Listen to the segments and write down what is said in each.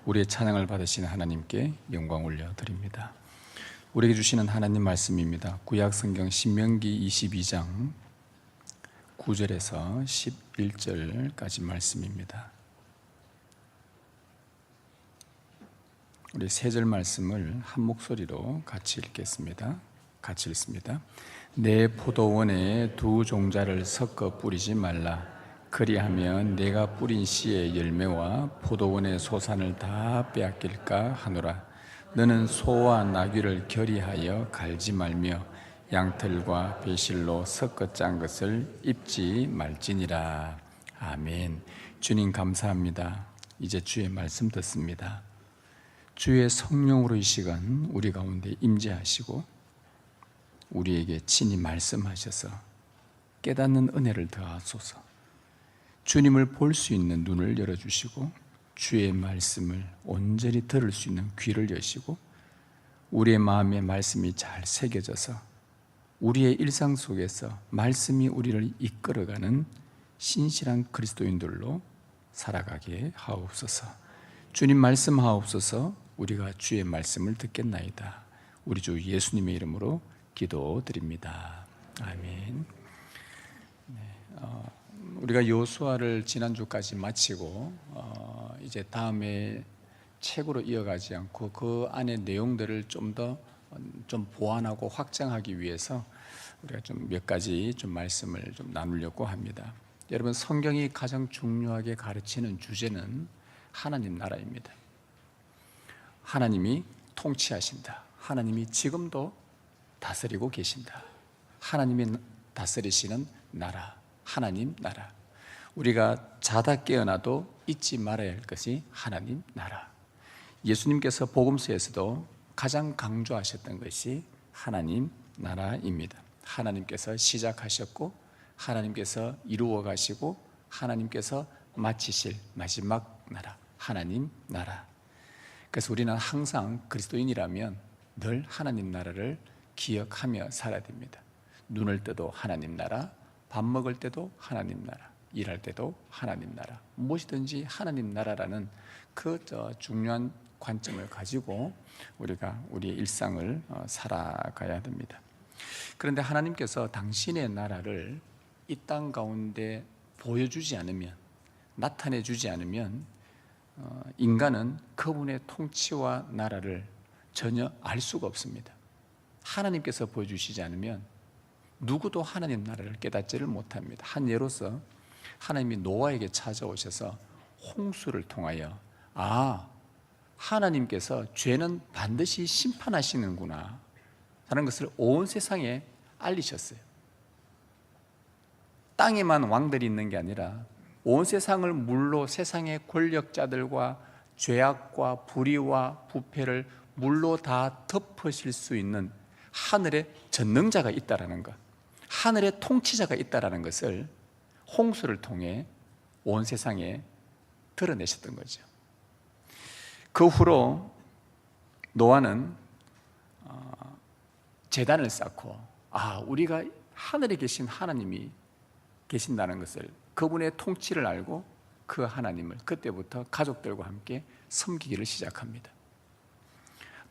우리의 찬양을 받으시는 하나님께 영광 올려드립니다. 우리에게 주시는 하나님 말씀입니다. 구약 성경 신명기 22장 9절에서 11절까지 말씀입니다. 우리 세 절 말씀을 한 목소리로 같이 읽겠습니다. 같이 읽습니다. 내 포도원에 두 종자를 섞어 뿌리지 말라. 그리하면 내가 뿌린 씨의 열매와 포도원의 소산을 다 빼앗길까 하노라. 너는 소와 나귀를 결의하여 갈지 말며 양털과 배실로 섞어 짠 것을 입지 말지니라. 아멘. 주님 감사합니다. 이제 주의 말씀 듣습니다. 주의 성령으로 이 시간 우리 가운데 임재하시고 우리에게 친히 말씀하셔서 깨닫는 은혜를 더하소서. 주님을 볼 수 있는 눈을 열어주시고 주의 말씀을 온전히 들을 수 있는 귀를 여시고 우리의 마음에 말씀이 잘 새겨져서 우리의 일상 속에서 말씀이 우리를 이끌어가는 신실한 그리스도인들로 살아가게 하옵소서. 주님 말씀하옵소서. 우리가 주의 말씀을 듣겠나이다. 우리 주 예수님의 이름으로 기도드립니다. 아멘. 우리가 여호수아를 지난주까지 마치고 이제 다음에 책으로 이어가지 않고 그 안의 내용들을 좀 더 보완하고 확장하기 위해서 우리가 좀 몇 가지 좀 말씀을 좀 나누려고 합니다. 여러분, 성경이 가장 중요하게 가르치는 주제는 하나님 나라입니다. 하나님이 통치하신다. 하나님이 지금도 다스리고 계신다. 하나님이 다스리시는 나라, 하나님 나라. 우리가 자다 깨어나도 잊지 말아야 할 것이 하나님 나라. 예수님께서 복음서에서도 가장 강조하셨던 것이 하나님 나라입니다. 하나님께서 시작하셨고 하나님께서 이루어 가시고 하나님께서 마치실 마지막 나라, 하나님 나라. 그래서 우리는 항상 그리스도인이라면 늘 하나님 나라를 기억하며 살아야 됩니다. 눈을 떠도 하나님 나라, 밥 먹을 때도 하나님 나라, 일할 때도 하나님 나라, 무엇이든지 하나님 나라라는 그 중요한 관점을 가지고 우리가 우리의 일상을 살아가야 됩니다. 그런데 하나님께서 당신의 나라를 이 땅 가운데 보여주지 않으면, 나타내주지 않으면 인간은 그분의 통치와 나라를 전혀 알 수가 없습니다. 하나님께서 보여주시지 않으면 누구도 하나님 나라를 깨닫지를 못합니다. 한 예로서 하나님이 노아에게 찾아오셔서 홍수를 통하여 하나님께서 죄는 반드시 심판하시는구나 하는 것을 온 세상에 알리셨어요. 땅에만 왕들이 있는 게 아니라 온 세상을 물로, 세상의 권력자들과 죄악과 불의와 부패를 물로 다 덮으실 수 있는 하늘의 전능자가 있다라는 것, 하늘의 통치자가 있다라는 것을 홍수를 통해 온 세상에 드러내셨던 거죠. 그 후로 노아는 제단을 쌓고 우리가 하늘에 계신 하나님이 계신다는 것을, 그분의 통치를 알고 그 하나님을 그때부터 가족들과 함께 섬기기를 시작합니다.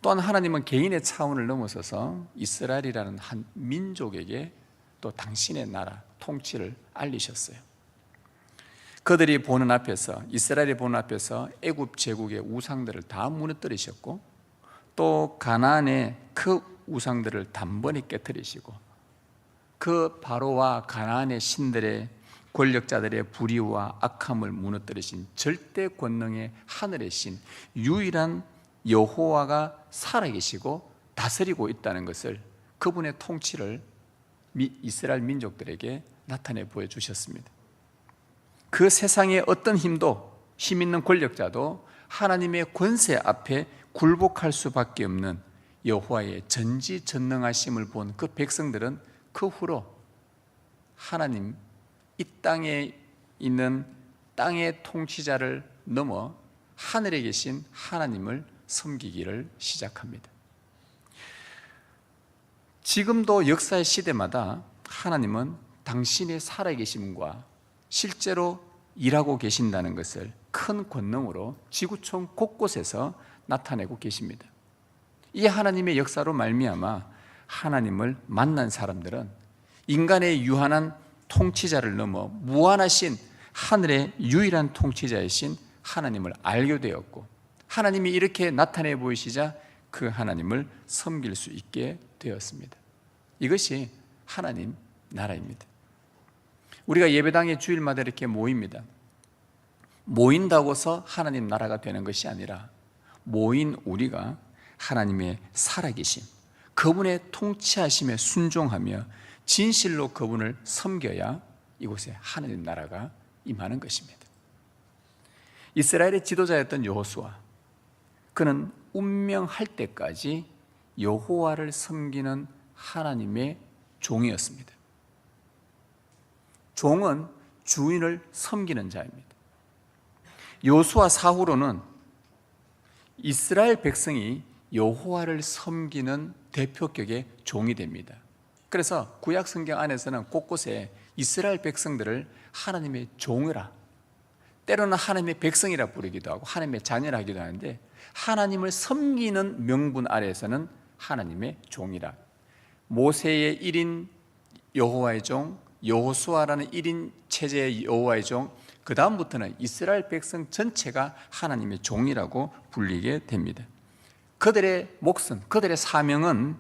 또한 하나님은 개인의 차원을 넘어서서 이스라엘이라는 한 민족에게 또 당신의 나라, 통치를 알리셨어요. 그들이 보는 앞에서, 이스라엘이 보는 앞에서 애굽 제국의 우상들을 다 무너뜨리셨고 또 가나안의 그 우상들을 단번에 깨뜨리시고 그 바로와 가나안의 신들의 권력자들의 불의와 악함을 무너뜨리신 절대 권능의 하늘의 신, 유일한 여호와가 살아계시고 다스리고 있다는 것을, 그분의 통치를 이스라엘 민족들에게 나타내 보여주셨습니다. 그 세상의 어떤 힘 있는 권력자도 하나님의 권세 앞에 굴복할 수밖에 없는 여호와의 전지전능하심을 본 그 백성들은 그 후로 하나님, 이 땅에 있는 땅의 통치자를 넘어 하늘에 계신 하나님을 섬기기를 시작합니다. 지금도 역사의 시대마다 하나님은 당신의 살아계심과 실제로 일하고 계신다는 것을 큰 권능으로 지구촌 곳곳에서 나타내고 계십니다. 이 하나님의 역사로 말미암아 하나님을 만난 사람들은 인간의 유한한 통치자를 넘어 무한하신 하늘의 유일한 통치자이신 하나님을 알게 되었고, 하나님이 이렇게 나타내 보이시자 그 하나님을 섬길 수 있게 되었습니다. 이것이 하나님 나라입니다. 우리가 예배당에 주일마다 이렇게 모입니다. 모인다고서 하나님 나라가 되는 것이 아니라 모인 우리가 하나님의 살아계심, 그분의 통치하심에 순종하며 진실로 그분을 섬겨야 이곳에 하나님 나라가 임하는 것입니다. 이스라엘의 지도자였던 여호수아, 그는 운명할 때까지 여호와를 섬기는 하나님의 종이었습니다. 종은 주인을 섬기는 자입니다. 여호수아 사후로는 이스라엘 백성이 여호와를 섬기는 대표격의 종이 됩니다. 그래서 구약 성경 안에서는 곳곳에 이스라엘 백성들을 하나님의 종이라, 때로는 하나님의 백성이라 부르기도 하고 하나님의 자녀라 하기도 하는데, 하나님을 섬기는 명분 아래에서는 하나님의 종이라, 모세의 1인 여호와의 종, 여호수아라는 1인 체제의 여호와의 종, 그 다음부터는 이스라엘 백성 전체가 하나님의 종이라고 불리게 됩니다. 그들의 몫은, 그들의 사명은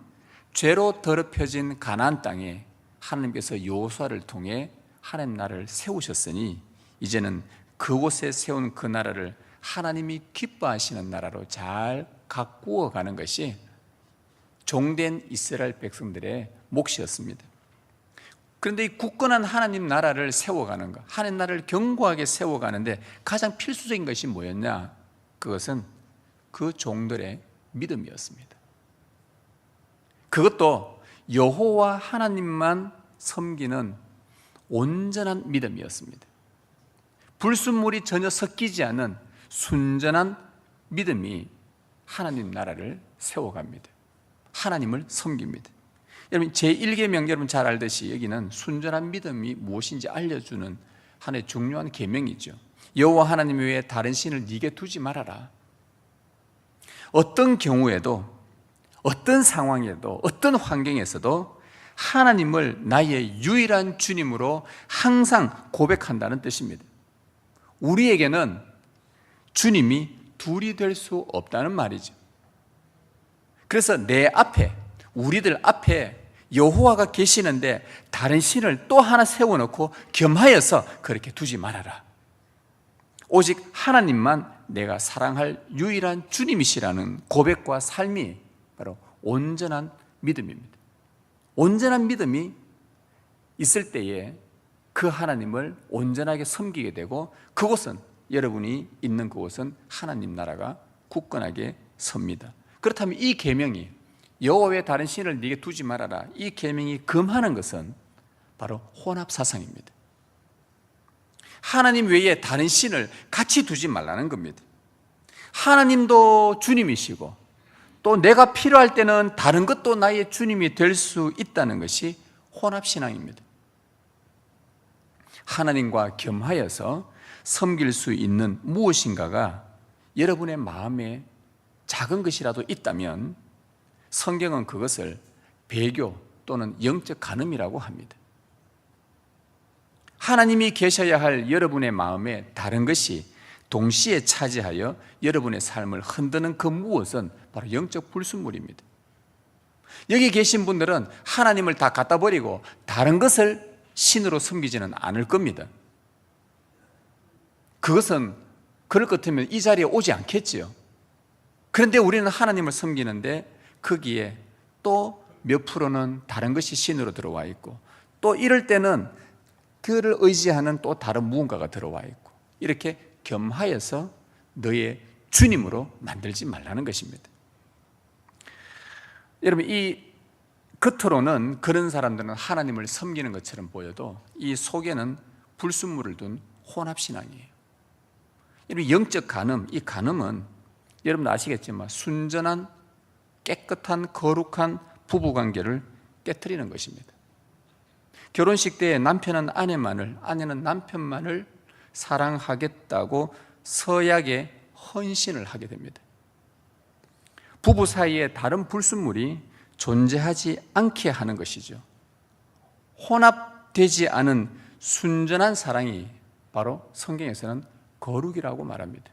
죄로 더럽혀진 가나안 땅에 하나님께서 여호수아를 통해 하나님 나라를 세우셨으니 이제는 그곳에 세운 그 나라를 하나님이 기뻐하시는 나라로 잘 가꾸어 가는 것이 종된 이스라엘 백성들의 몫이었습니다. 그런데 이 굳건한 하나님 나라를 세워가는 것, 하나님 나라를 견고하게 세워가는데 가장 필수적인 것이 뭐였냐? 그것은 그 종들의 믿음이었습니다. 그것도 여호와 하나님만 섬기는 온전한 믿음이었습니다. 불순물이 전혀 섞이지 않은 순전한 믿음이 하나님 나라를 세워갑니다. 하나님을 섬깁니다. 여러분, 제1계명 여러분 잘 알듯이 여기는 순전한 믿음이 무엇인지 알려주는 하나의 중요한 계명이죠. 여호와 하나님 외에 다른 신을 네게 두지 말아라. 어떤 경우에도, 어떤 상황에도, 어떤 환경에서도 하나님을 나의 유일한 주님으로 항상 고백한다는 뜻입니다. 우리에게는 주님이 둘이 될 수 없다는 말이죠. 그래서 내 앞에, 우리들 앞에 여호와가 계시는데 다른 신을 또 하나 세워놓고 겸하여서 그렇게 두지 말아라. 오직 하나님만 내가 사랑할 유일한 주님이시라는 고백과 삶이 바로 온전한 믿음입니다. 온전한 믿음이 있을 때에 그 하나님을 온전하게 섬기게 되고, 그곳은, 여러분이 있는 그곳은 하나님 나라가 굳건하게 섭니다. 그렇다면 이 계명이, 여호와 외에 다른 신을 네게 두지 말아라, 이 계명이 금하는 것은 바로 혼합 사상입니다. 하나님 외에 다른 신을 같이 두지 말라는 겁니다. 하나님도 주님이시고 또 내가 필요할 때는 다른 것도 나의 주님이 될 수 있다는 것이 혼합신앙입니다. 하나님과 겸하여서 섬길 수 있는 무엇인가가 여러분의 마음에 작은 것이라도 있다면 성경은 그것을 배교 또는 영적 간음이라고 합니다. 하나님이 계셔야 할 여러분의 마음에 다른 것이 동시에 차지하여 여러분의 삶을 흔드는 그 무엇은 바로 영적 불순물입니다. 여기 계신 분들은 하나님을 다 갖다 버리고 다른 것을 신으로 섬기지는 않을 겁니다. 그것은 그럴 것 같으면 이 자리에 오지 않겠지요. 그런데 우리는 하나님을 섬기는데 거기에 또 몇 프로는 다른 것이 신으로 들어와 있고, 또 이럴 때는 그를 의지하는 또 다른 무언가가 들어와 있고, 이렇게 겸하여서 너의 주님으로 만들지 말라는 것입니다. 여러분, 이 겉으로는 그런 사람들은 하나님을 섬기는 것처럼 보여도 이 속에는 불순물을 둔 혼합신앙이에요. 여러분, 영적 간음, 이 간음은 여러분 아시겠지만 순전한 깨끗한 거룩한 부부관계를 깨트리는 것입니다. 결혼식 때 남편은 아내만을, 아내는 남편만을 사랑하겠다고 서약에 헌신을 하게 됩니다. 부부 사이에 다른 불순물이 존재하지 않게 하는 것이죠. 혼합되지 않은 순전한 사랑이 바로 성경에서는 거룩이라고 말합니다.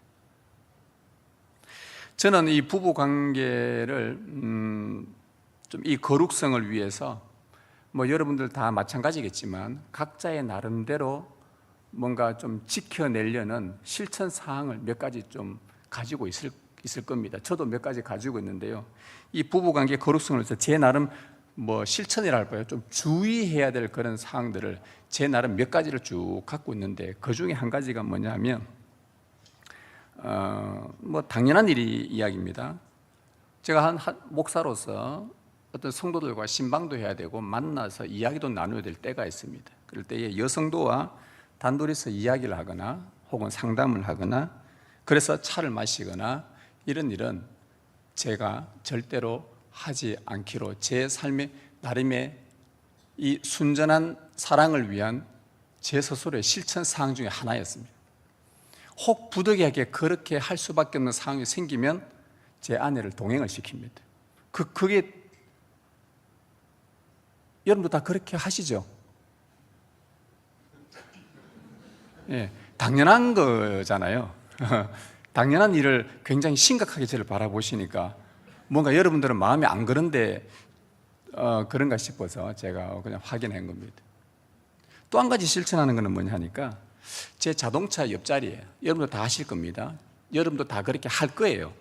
저는 이 부부 관계를 좀 이 거룩성을 위해서 여러분들 다 마찬가지겠지만 각자의 나름대로 뭔가 좀 지켜내려는 실천 사항을 몇 가지 좀 가지고 있을 겁니다. 저도 몇 가지 가지고 있는데요. 이 부부 관계 거룩성을 위해서 제 나름 실천이라 할까요? 좀 주의해야 될 그런 사항들을 제 나름 몇 가지를 쭉 갖고 있는데, 그 중에 한 가지가 뭐냐면 당연한 이야기입니다. 제가 한 목사로서 어떤 성도들과 신방도 해야 되고 만나서 이야기도 나눠야 될 때가 있습니다. 그럴 때에 여성도와 단둘이서 이야기를 하거나 혹은 상담을 하거나 그래서 차를 마시거나 이런 일은 제가 절대로 하지 않기로 제 삶의 나름의 이 순전한 사랑을 위한 제 스스로의 실천 사항 중에 하나였습니다. 혹 부득이하게 그렇게 할 수밖에 없는 상황이 생기면 제 아내를 동행을 시킵니다. 그게 여러분도 다 그렇게 하시죠? 예, 당연한 거잖아요. 당연한 일을 굉장히 심각하게 저를 바라보시니까 뭔가 여러분들은 마음이 안 그런데 그런가 싶어서 제가 그냥 확인한 겁니다. 또 한 가지 실천하는 것은 뭐냐 하니까 제 자동차 옆자리에, 여러분도 다 하실 겁니다. 여러분도 다 그렇게 할 거예요.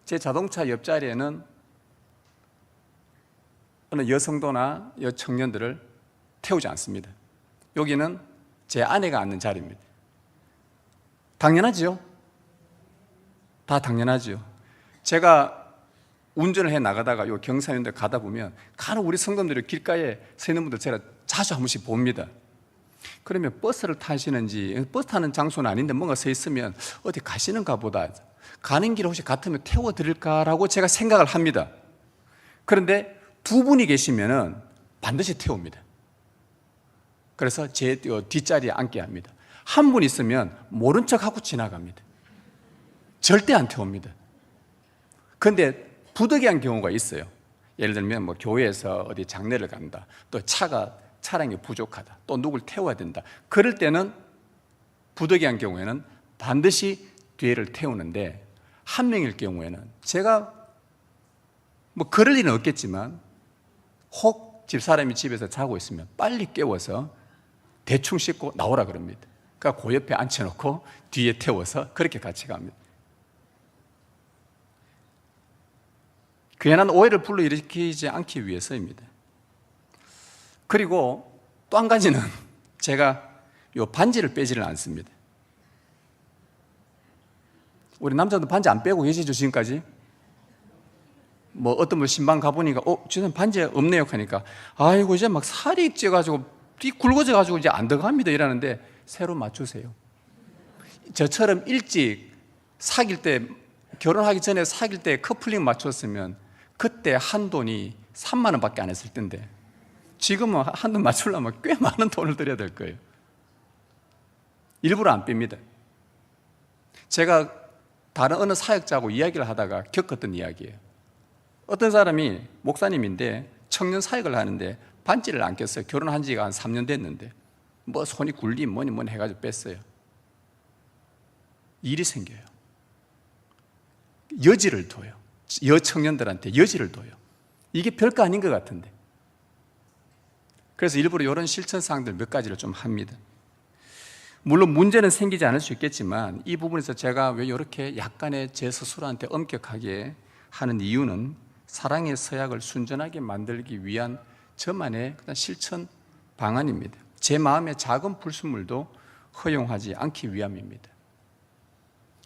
제 자동차 옆자리에는 어느 여성도나 여청년들을 태우지 않습니다. 여기는 제 아내가 앉는 자리입니다. 당연하죠? 다 당연하죠. 제가 운전을 해 나가다가 요 경사인데 가다 보면 간혹 우리 성도님들이 길가에 서 있는 분들 제가 자주 한 번씩 봅니다. 그러면 버스를 타시는지, 버스 타는 장소는 아닌데 뭔가 서 있으면 어디 가시는가 보다, 가는 길 혹시 같으면 태워드릴까라고 제가 생각을 합니다. 그런데 두 분이 계시면은 반드시 태웁니다. 그래서 제 뒷자리에 앉게 합니다. 한 분 있으면 모른 척하고 지나갑니다. 절대 안 태웁니다. 그런데 부득이한 경우가 있어요. 예를 들면 교회에서 어디 장례를 간다, 또 차량이 부족하다, 또 누굴 태워야 된다. 그럴 때는 부득이한 경우에는 반드시 뒤에를 태우는데, 한 명일 경우에는 제가 그럴 일은 없겠지만 혹 집사람이 집에서 자고 있으면 빨리 깨워서 대충 씻고 나오라 그럽니다. 그러니까 그 옆에 앉혀놓고 뒤에 태워서 그렇게 같이 갑니다. 괜한 오해를 불러일으키지 않기 위해서입니다. 그리고 또 한 가지는 제가 요 반지를 빼지를 않습니다. 우리 남자도 반지 안 빼고 계시죠, 지금까지? 어떤 분 신방 가보니까 지금 반지 없네요 하니까, 아이고 이제 막 살이 쪄가지고 굵어져가지고 이제 안 들어갑니다 이러는데, 새로 맞추세요. 저처럼 일찍 사귈 때, 결혼하기 전에 사귈 때 커플링 맞췄으면 그때 한돈이 3만 원밖에 안 했을 텐데 지금은 한돈 맞추려면 꽤 많은 돈을 들여야 될 거예요. 일부러 안 뺍니다. 제가 다른 어느 사역자하고 이야기를 하다가 겪었던 이야기예요. 어떤 사람이 목사님인데 청년 사역을 하는데 반지를 안 꼈어요. 결혼한 지가 한 3년 됐는데 손이 굴림 뭐니 해가지고 뺐어요. 일이 생겨요. 여지를 둬요. 여청년들한테 여지를 둬요. 이게 별거 아닌 것 같은데. 그래서 일부러 이런 실천사항들 몇 가지를 좀 합니다. 물론 문제는 생기지 않을 수 있겠지만 이 부분에서 제가 왜 이렇게 약간의 제 스스로한테 엄격하게 하는 이유는 사랑의 서약을 순전하게 만들기 위한 저만의 실천 방안입니다. 제 마음의 작은 불순물도 허용하지 않기 위함입니다.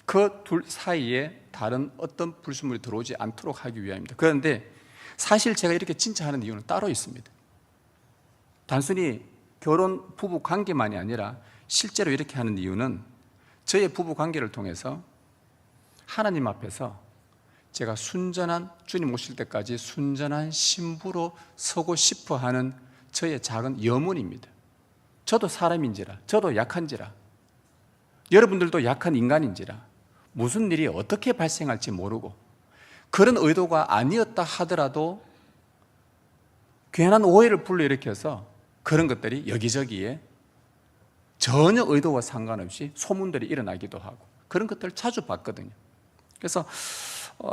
그 둘 사이에 다른 어떤 불순물이 들어오지 않도록 하기 위함입니다. 그런데 사실 제가 이렇게 진짜 하는 이유는 따로 있습니다. 단순히 결혼 부부 관계만이 아니라 실제로 이렇게 하는 이유는 저의 부부 관계를 통해서 하나님 앞에서 제가 순전한, 주님 오실 때까지 순전한 신부로 서고 싶어 하는 저의 작은 염원입니다. 저도 사람인지라, 저도 약한지라, 여러분들도 약한 인간인지라 무슨 일이 어떻게 발생할지 모르고 그런 의도가 아니었다 하더라도 괜한 오해를 불러일으켜서 그런 것들이 여기저기에 전혀 의도와 상관없이 소문들이 일어나기도 하고 그런 것들을 자주 봤거든요. 그래서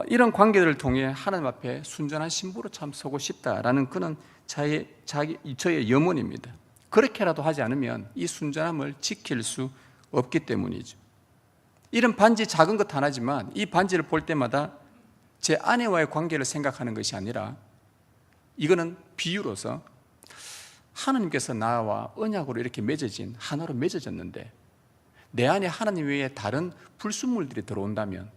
이런 관계들을 통해 하나님 앞에 순전한 신부로 참 서고 싶다라는 그런 저의 염원입니다. 그렇게라도 하지 않으면 이 순전함을 지킬 수 없기 때문이죠. 이런 반지 작은 것 하나지만 이 반지를 볼 때마다 제 아내와의 관계를 생각하는 것이 아니라 이거는 비유로서 하나님께서 나와 언약으로 이렇게 맺어진 하나로 맺어졌는데 내 안에 하나님 외에 다른 불순물들이 들어온다면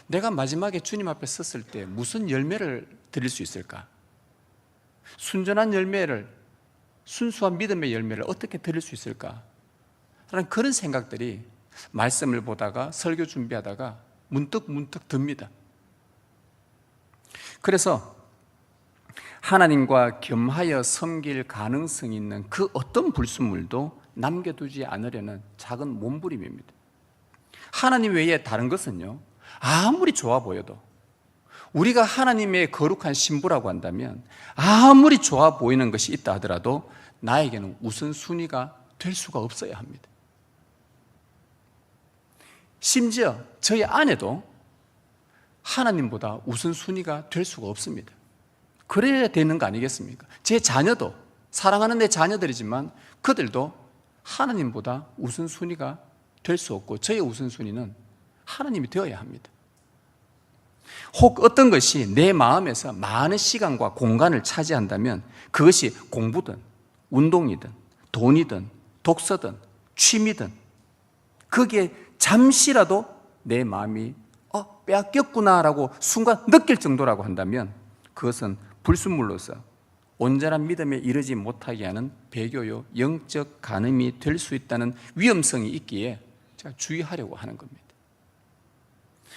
내가 마지막에 주님 앞에 섰을 때 무슨 열매를 드릴 수 있을까? 순전한 열매를, 순수한 믿음의 열매를 어떻게 드릴 수 있을까? 라는 그런 생각들이 말씀을 보다가 설교 준비하다가 문득 듭니다. 그래서 하나님과 겸하여 섬길 가능성이 있는 그 어떤 불순물도 남겨두지 않으려는 작은 몸부림입니다. 하나님 외에 다른 것은요, 아무리 좋아 보여도 우리가 하나님의 거룩한 신부라고 한다면 아무리 좋아 보이는 것이 있다 하더라도 나에게는 우선순위가 될 수가 없어야 합니다. 심지어 저희 아내도 하나님보다 우선순위가 될 수가 없습니다. 그래야 되는 거 아니겠습니까? 제 자녀도, 사랑하는 내 자녀들이지만 그들도 하나님보다 우선순위가 될 수 없고 저의 우선순위는 하나님이 되어야 합니다. 혹 어떤 것이 내 마음에서 많은 시간과 공간을 차지한다면 그것이 공부든 운동이든 돈이든 독서든 취미든 거기에 잠시라도 내 마음이 빼앗겼구나라고 순간 느낄 정도라고 한다면 그것은 불순물로서 온전한 믿음에 이르지 못하게 하는 배교요 영적 간음이 될 수 있다는 위험성이 있기에 제가 주의하려고 하는 겁니다.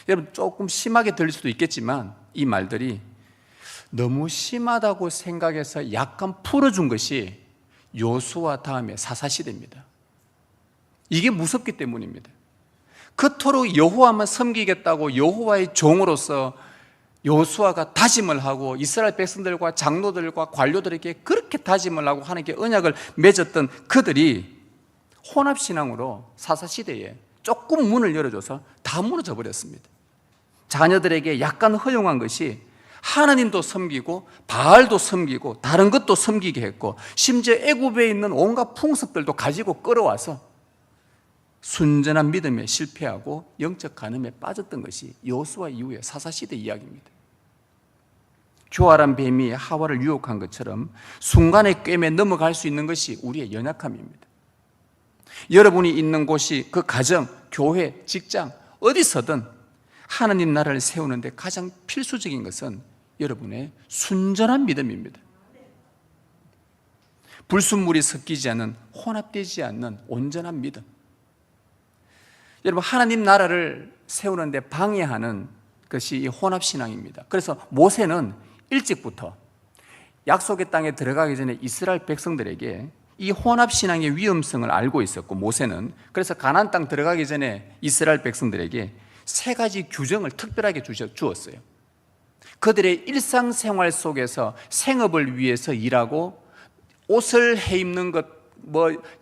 여러분 조금 심하게 들릴 수도 있겠지만 이 말들이 너무 심하다고 생각해서 약간 풀어준 것이 요수아 다음에 사사시대입니다. 이게 무섭기 때문입니다. 그토록 여호와만 섬기겠다고 여호와의 종으로서 요수아가 다짐을 하고 이스라엘 백성들과 장로들과 관료들에게 그렇게 다짐을 하고 하나님께 언약을 맺었던 그들이 혼합신앙으로 사사시대에 조금 문을 열어줘서 다 무너져 버렸습니다. 자녀들에게 약간 허용한 것이 하나님도 섬기고 바알도 섬기고 다른 것도 섬기게 했고 심지어 애굽에 있는 온갖 풍습들도 가지고 끌어와서 순전한 믿음에 실패하고 영적 간음에 빠졌던 것이 여호수아 이후의 사사시대 이야기입니다. 교활한 뱀이 하와를 유혹한 것처럼 순간의 꿰매 넘어갈 수 있는 것이 우리의 연약함입니다. 여러분이 있는 곳이 그 가정, 교회, 직장 어디서든 하나님 나라를 세우는데 가장 필수적인 것은 여러분의 순전한 믿음입니다. 불순물이 섞이지 않는, 혼합되지 않는 온전한 믿음. 여러분 하나님 나라를 세우는데 방해하는 것이 이 혼합신앙입니다. 그래서 모세는 일찍부터 약속의 땅에 들어가기 전에 이스라엘 백성들에게 이 혼합신앙의 위험성을 알고 있었고 모세는 그래서 가나안 땅 들어가기 전에 이스라엘 백성들에게 세 가지 규정을 특별하게 주었어요. 그들의 일상생활 속에서 생업을 위해서 일하고 옷을 해입는 것,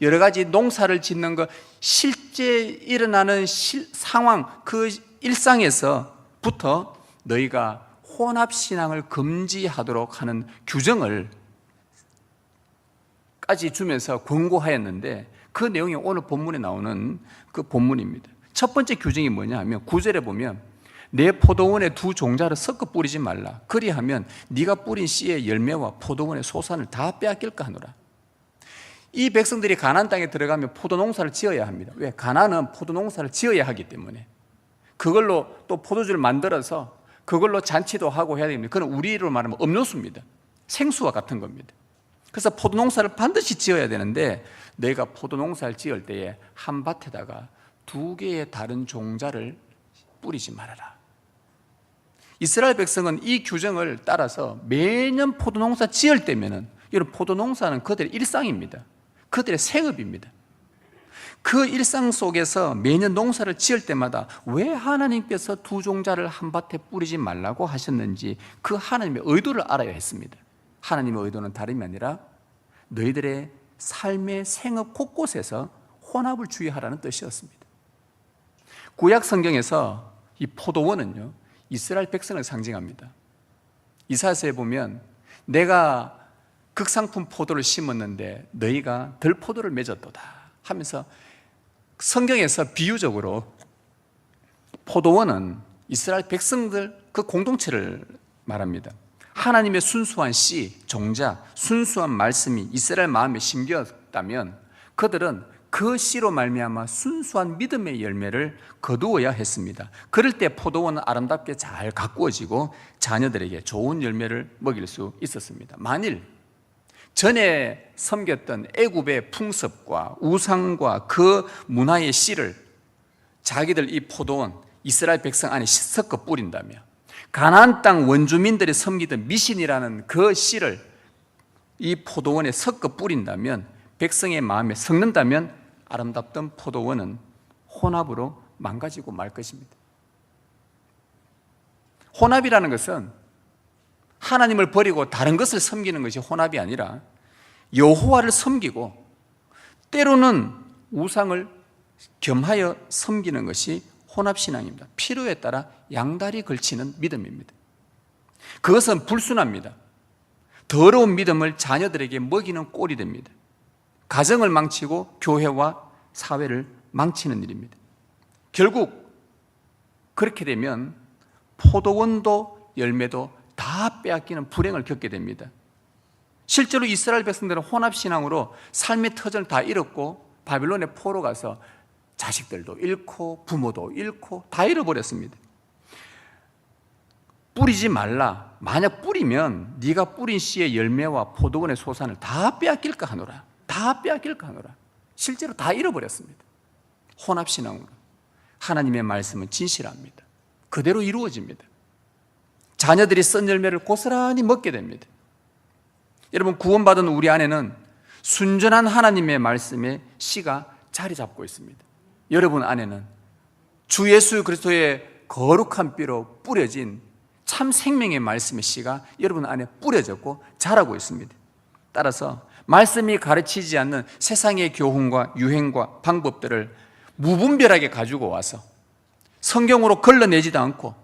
여러 가지 농사를 짓는 것, 실제 일어나는 상황, 그 일상에서부터 너희가 혼합신앙을 금지하도록 하는 규정을 까지 주면서 권고하였는데 그 내용이 오늘 본문에 나오는 그 본문입니다. 첫 번째 규정이 뭐냐 하면 9절에 보면 내 포도원에 두 종자를 섞어 뿌리지 말라. 그리하면 네가 뿌린 씨의 열매와 포도원의 소산을 다 빼앗길까 하노라. 이 백성들이 가나안 땅에 들어가면 포도농사를 지어야 합니다. 왜? 가나안은 포도농사를 지어야 하기 때문에 그걸로 또 포도주를 만들어서 그걸로 잔치도 하고 해야 됩니다. 그건 우리로 말하면 음료수입니다. 생수와 같은 겁니다. 그래서 포도농사를 반드시 지어야 되는데 내가 포도농사를 지을 때에 한 밭에다가 두 개의 다른 종자를 뿌리지 말아라. 이스라엘 백성은 이 규정을 따라서 매년 포도농사 지을 때면은 이런 포도농사는 그들의 일상입니다. 그들의 생업입니다. 그 일상 속에서 매년 농사를 지을 때마다 왜 하나님께서 두 종자를 한 밭에 뿌리지 말라고 하셨는지 그 하나님의 의도를 알아야 했습니다. 하나님의 의도는 다름이 아니라 너희들의 삶의 생업 곳곳에서 혼합을 주의하라는 뜻이었습니다. 구약 성경에서 이 포도원은요, 이스라엘 백성을 상징합니다. 이사야서에 보면 내가 극상품 포도를 심었는데 너희가 들포도를 맺었도다 하면서 성경에서 비유적으로 포도원은 이스라엘 백성들 그 공동체를 말합니다. 하나님의 순수한 씨, 종자, 순수한 말씀이 이스라엘 마음에 심겼다면 그들은 그 씨로 말미암아 순수한 믿음의 열매를 거두어야 했습니다. 그럴 때 포도원은 아름답게 잘 가꾸어지고 자녀들에게 좋은 열매를 먹일 수 있었습니다. 만일 전에 섬겼던 애굽의 풍습과 우상과 그 문화의 씨를 자기들 이 포도원 이스라엘 백성 안에 섞어 뿌린다면, 가나안 땅 원주민들이 섬기던 미신이라는 그 씨를 이 포도원에 섞어 뿌린다면, 백성의 마음에 섞는다면 아름답던 포도원은 혼합으로 망가지고 말 것입니다. 혼합이라는 것은 하나님을 버리고 다른 것을 섬기는 것이 혼합이 아니라 여호와를 섬기고 때로는 우상을 겸하여 섬기는 것이 혼합신앙입니다. 필요에 따라 양다리 걸치는 믿음입니다. 그것은 불순합니다. 더러운 믿음을 자녀들에게 먹이는 꼴이 됩니다. 가정을 망치고 교회와 사회를 망치는 일입니다. 결국 그렇게 되면 포도원도 열매도 다 빼앗기는 불행을 겪게 됩니다. 실제로 이스라엘 백성들은 혼합신앙으로 삶의 터전을 다 잃었고 바빌론에 포로 가서 자식들도 잃고 부모도 잃고 다 잃어버렸습니다. 뿌리지 말라. 만약 뿌리면 네가 뿌린 씨의 열매와 포도원의 소산을 다 빼앗길까 하노라. 다 빼앗길까 하노라. 실제로 다 잃어버렸습니다. 혼합신앙으로. 하나님의 말씀은 진실합니다. 그대로 이루어집니다. 자녀들이 쓴 열매를 고스란히 먹게 됩니다. 여러분, 구원받은 우리 안에는 순전한 하나님의 말씀의 씨가 자리 잡고 있습니다. 여러분 안에는 주 예수 그리스도의 거룩한 뼈로 뿌려진 참 생명의 말씀의 씨가 여러분 안에 뿌려졌고 자라고 있습니다. 따라서 말씀이 가르치지 않는 세상의 교훈과 유행과 방법들을 무분별하게 가지고 와서 성경으로 걸러내지도 않고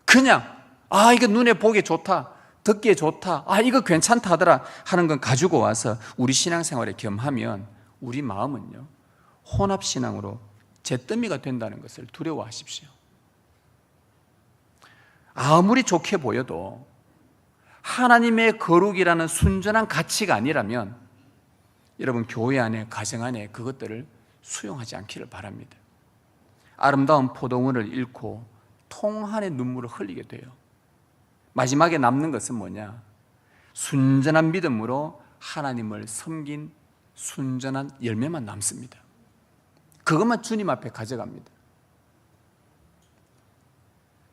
그냥 이거 눈에 보기 좋다, 듣기에 좋다, 이거 괜찮다 하더라 하는 건 가지고 와서 우리 신앙생활에 겸하면 우리 마음은요, 혼합신앙으로 잿더미가 된다는 것을 두려워하십시오. 아무리 좋게 보여도 하나님의 거룩이라는 순전한 가치가 아니라면 여러분 교회 안에, 가정 안에 그것들을 수용하지 않기를 바랍니다. 아름다운 포도원을 잃고 통한의 눈물을 흘리게 돼요. 마지막에 남는 것은 뭐냐? 순전한 믿음으로 하나님을 섬긴 순전한 열매만 남습니다. 그것만 주님 앞에 가져갑니다.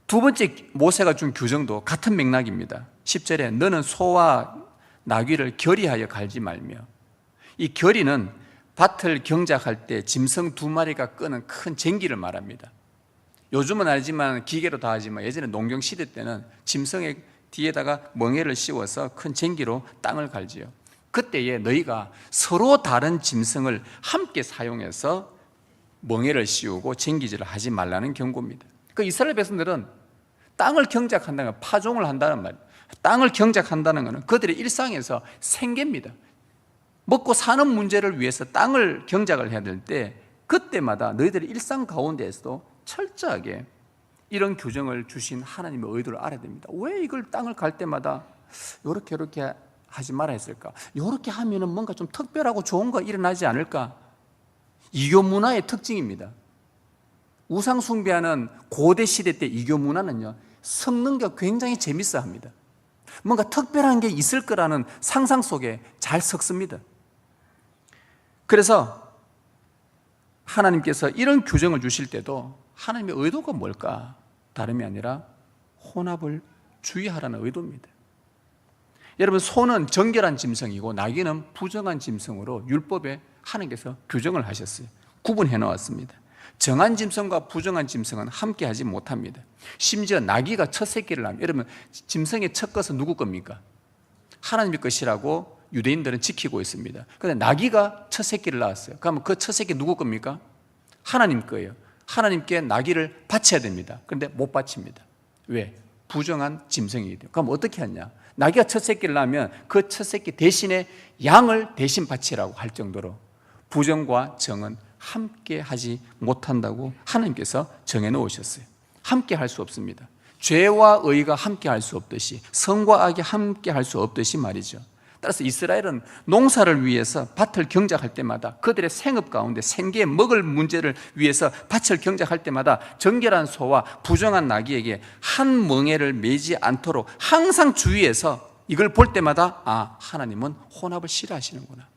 두 번째 모세가 준 규정도 같은 맥락입니다. 10절에 너는 소와 나귀를 결의하여 갈지 말며, 이 결의는 밭을 경작할 때 짐승 2마리가 끄는 큰 쟁기를 말합니다. 요즘은 알지만 기계로 다 하지만 예전에 농경시대 때는 짐승의 뒤에다가 멍에를 씌워서 큰 쟁기로 땅을 갈지요. 그때에 너희가 서로 다른 짐승을 함께 사용해서 멍에를 씌우고 쟁기질을 하지 말라는 경고입니다. 그 이스라엘 백성들은 땅을 경작한다는 건 파종을 한다는 말이에요. 땅을 경작한다는 것은 그들의 일상에서 생계입니다. 먹고 사는 문제를 위해서 땅을 경작을 해야 될 때 그때마다 너희들의 일상 가운데에서도 철저하게 이런 규정을 주신 하나님의 의도를 알아야 됩니다. 왜 이걸 땅을 갈 때마다 이렇게 하지 말아야 했을까? 이렇게 하면은 뭔가 좀 특별하고 좋은 거 일어나지 않을까? 이교 문화의 특징입니다. 우상 숭배하는 고대 시대 때 이교 문화는요, 섞는 게 굉장히 재밌어 합니다. 뭔가 특별한 게 있을 거라는 상상 속에 잘 섞습니다. 그래서 하나님께서 이런 규정을 주실 때도 하나님의 의도가 뭘까? 다름이 아니라 혼합을 주의하라는 의도입니다. 여러분, 소는 정결한 짐승이고 나귀는 부정한 짐승으로 율법에 하나님께서 규정을 하셨어요. 구분해 놓았습니다. 정한 짐승과 부정한 짐승은 함께 하지 못합니다. 심지어 나귀가 첫 새끼를 낳으면, 여러분, 짐승의 첫 것은 누구 겁니까? 하나님의 것이라고 유대인들은 지키고 있습니다. 그런데 나귀가 첫 새끼를 낳았어요. 그러면 그 첫 새끼 누구 겁니까? 하나님 거예요. 하나님께 나귀를 바쳐야 됩니다. 그런데 못 바칩니다. 왜? 부정한 짐승이기 때문에. 그럼 어떻게 하냐? 나귀가 첫 새끼를 낳으면 그 첫 새끼 대신에 양을 대신 바치라고 할 정도로 부정과 정은 함께 하지 못한다고 하나님께서 정해 놓으셨어요. 함께 할 수 없습니다. 죄와 의가 함께 할 수 없듯이, 선과 악이 함께 할 수 없듯이 말이죠. 따라서 이스라엘은 농사를 위해서 밭을 경작할 때마다 그들의 생업 가운데 생계에 먹을 문제를 위해서 밭을 경작할 때마다 정결한 소와 부정한 나귀에게 한 멍에를 매지 않도록 항상 주의해서 이걸 볼 때마다, 아, 하나님은 혼합을 싫어하시는구나,